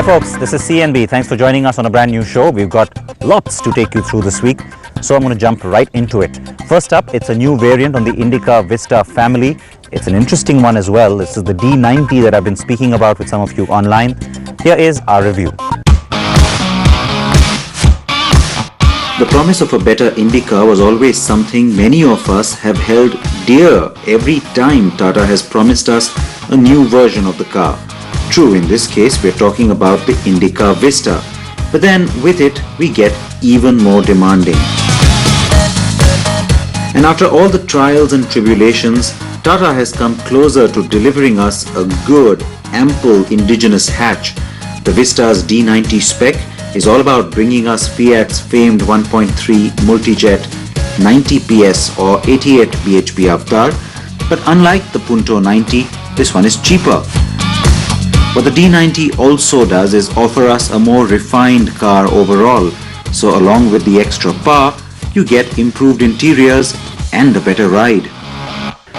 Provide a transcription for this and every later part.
Hi folks, this is CNB. Thanks for joining us on a brand new show. We've got lots to take you through this week, so I'm going to jump right into it. First up, it's a new variant on the Indica Vista family. It's an interesting one as well. This is the D90 that I've been speaking about with some of you online. Here is our review. The promise of a better Indica was always something many of us have held dear every time Tata has promised us a new version of the car. True, in this case we're talking about the Indica Vista, but then with it we get even more demanding. And after all the trials and tribulations, Tata has come closer to delivering us a good, ample indigenous hatch. The Vista's D90 spec is all about bringing us Fiat's famed 1.3 multi-jet 90 PS or 88 bhp avatar, but unlike the Punto 90, this one is cheaper. What the D90 also does is offer us a more refined car overall. So along with the extra power, you get improved interiors and a better ride.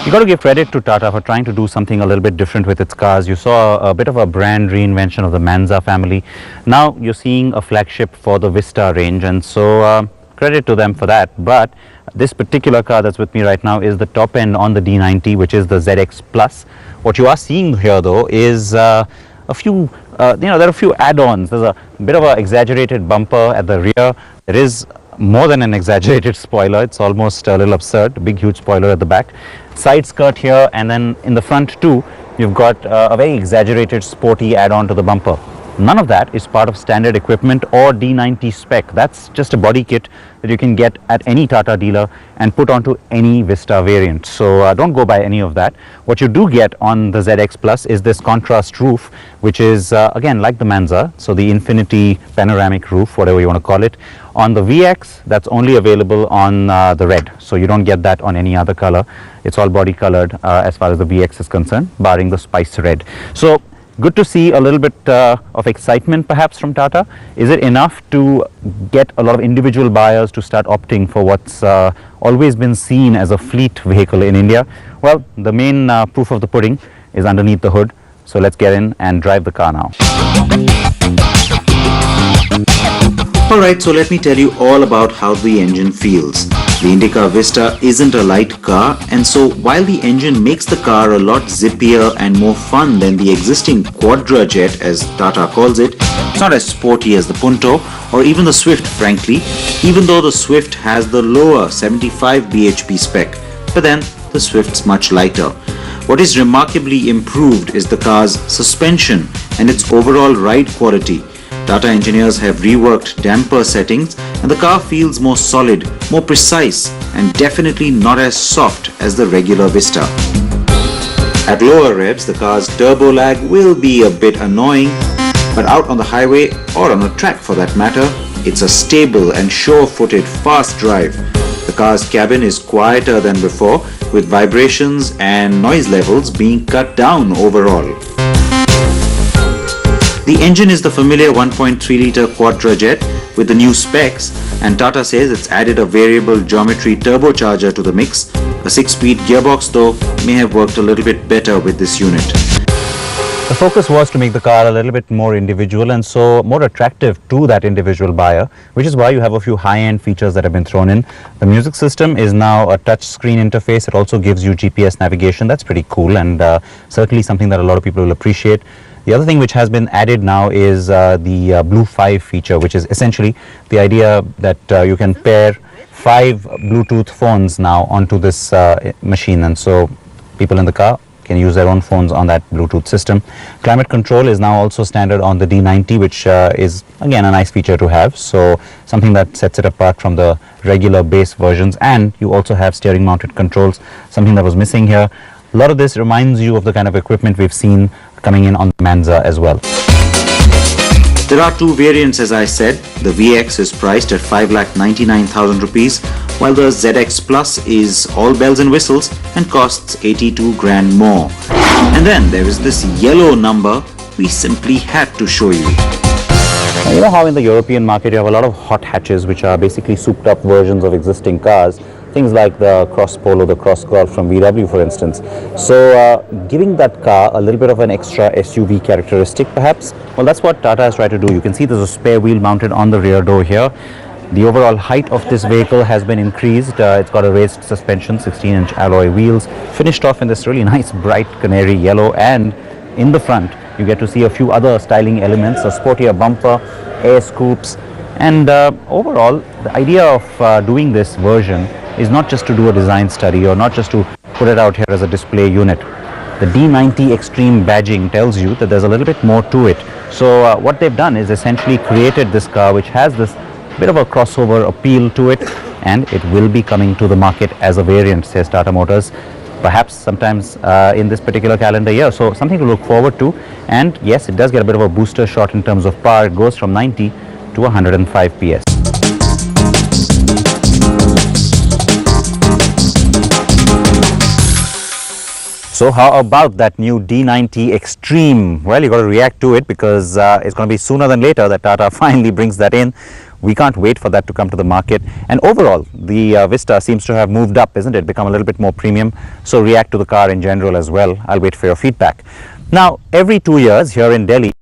You got to give credit to Tata for trying to do something a little bit different with its cars. You saw a bit of a brand reinvention of the Manza family. Now you're seeing a flagship for the Vista range, and so credit to them for that. But this particular car that's with me right now is the top end on the D90, which is the ZX Plus. What you are seeing here though is a few, there are a few add-ons. There's a bit of an exaggerated bumper at the rear. There is more than an exaggerated spoiler. It's almost a little absurd. A big huge spoiler at the back. Side skirt here, and then in the front too, you've got a very exaggerated sporty add-on to the bumper. None of that is part of standard equipment or D90 spec. That's just a body kit that you can get at any Tata dealer and put onto any Vista variant. So don't go by any of that. What you do get on the ZX Plus is this contrast roof, which is again like the Manza, so the infinity panoramic roof, whatever you want to call it. On the VX, that's only available on the red, so you don't get that on any other color. It's all body colored as far as the VX is concerned, barring the spice red. So good to see a little bit of excitement perhaps from Tata. Is it enough to get a lot of individual buyers to start opting for what's always been seen as a fleet vehicle in India? Well, the main proof of the pudding is underneath the hood. So let's get in and drive the car now. Alright, so let me tell you all about how the engine feels. The Indica Vista isn't a light car, and so while the engine makes the car a lot zippier and more fun than the existing Quadra Jet, as Tata calls it, it's not as sporty as the Punto or even the Swift, frankly, even though the Swift has the lower 75 bhp spec, but then the Swift's much lighter. What is remarkably improved is the car's suspension and its overall ride quality. Tata engineers have reworked damper settings and the car feels more solid, more precise, and definitely not as soft as the regular Vista. At lower revs, the car's turbo lag will be a bit annoying, but out on the highway, or on a track for that matter, it's a stable and sure-footed fast drive. The car's cabin is quieter than before, with vibrations and noise levels being cut down overall. The engine is the familiar 1.3-litre Quadra Jet with the new specs, and Tata says it's added a variable geometry turbocharger to the mix. A 6-speed gearbox though may have worked a little bit better with this unit. The focus was to make the car a little bit more individual and so more attractive to that individual buyer, which is why you have a few high-end features that have been thrown in. The music system is now a touch screen interface. It also gives you GPS navigation. That's pretty cool, and certainly something that a lot of people will appreciate. The other thing which has been added now is the Blue 5 feature, which is essentially the idea that you can pair 5 Bluetooth phones now onto this machine, and so people in the car can use their own phones on that Bluetooth system. Climate control is now also standard on the D90, which is again a nice feature to have, so something that sets it apart from the regular base versions. And you also have steering mounted controls, something that was missing here. A lot of this reminds you of the kind of equipment we've seen coming in on the Manza as well. There are two variants, as I said. The VX is priced at 5,99,000 rupees, while the ZX Plus is all bells and whistles and costs 82 grand more. And then there is this yellow number we simply had to show you. You know how in the European market you have a lot of hot hatches, which are basically souped up versions of existing cars. things like the Cross Polo, the Cross Golf from VW, for instance. So giving that car a little bit of an extra SUV characteristic, perhaps. Well, that's what Tata has tried to do. You can see there's a spare wheel mounted on the rear door here. The overall height of this vehicle has been increased. It's got a raised suspension, 16-inch alloy wheels, finished off in this really nice bright canary yellow, and in the front you get to see a few other styling elements, a sportier bumper, air scoops, and overall the idea of doing this version is not just to do a design study or not just to put it out here as a display unit. The D90 Extreme badging tells you that there's a little bit more to it. So what they've done is essentially created this car which has this bit of a crossover appeal to it, and it will be coming to the market as a variant, says Tata Motors, perhaps sometimes in this particular calendar year. So something to look forward to. And yes, it does get a bit of a booster shot in terms of power. It goes from 90 to 105 PS. So how about that new D90 Extreme? Well, you got to react to it because it's going to be sooner than later that Tata finally brings that in. We can't wait for that to come to the market. And overall, the Vista seems to have moved up, isn't it? Become a little bit more premium. So react to the car in general as well. I'll wait for your feedback. Now, every 2 years here in Delhi,